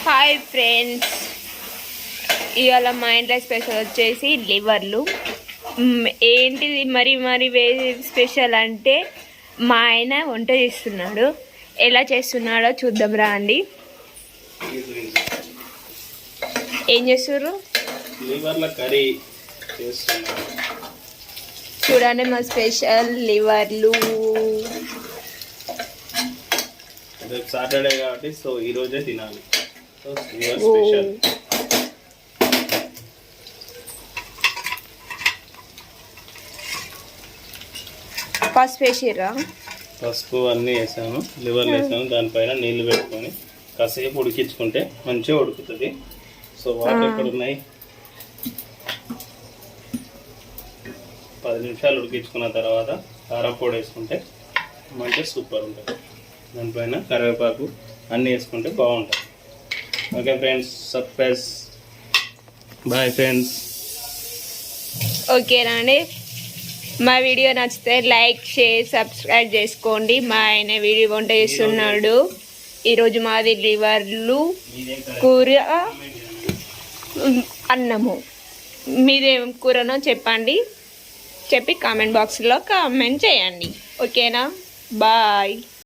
Hi friends, ఇవాళ మా ఇంట్లో స్పెషల్ వచ్చేసి లివర్లు. ఏంటిది మరి మరి స్పెషల్ అంటే మా ఆయన వంట చేస్తున్నాడు. ఎలా చేస్తున్నాడో చూద్దాం రా అండి. ఏం చేస్తుర్రు? లివర్ల కర్రీ చేస్తున్నాను. చూడండి మా స్పెషల్ లివర్లు. రేపు సాటర్డే కాబట్టి సో ఈ రోజే తినాలి. So liver special. పసుపు వేసిర్రా? పసుపు అన్నీ వేసాను, లివర్లు వేసాను. దానిపైన నీళ్ళు పెట్టుకొని కాసేపు ఉడికించుకుంటే మంచిగా ఉడుకుతుంది. సో వాటర్ ఎక్కడ ఉన్నాయి, 10 నిమిషాలు ఉడికించుకున్న తర్వాత కారపొడి వేసుకుంటే మంచిగా సూపర్ ఉంటుంది. దానిపైన కరివేపాకు అన్నీ వేసుకుంటే బాగుంటుంది. Okay friends, surprise. Bye friends. ఓకేనా అండి, మా వీడియో నచ్చితే లైక్ షేర్ సబ్స్క్రైబ్ చేసుకోండి. మా ఆయన వీడియో వంట చేస్తున్నాడు. ఈరోజు మాది లివర్లు, కూర, అన్నము. మీదేం కూరనో చెప్పండి, చెప్పి కామెంట్ బాక్స్లో కామెంట్ చేయండి. ఓకేనా, బాయ్.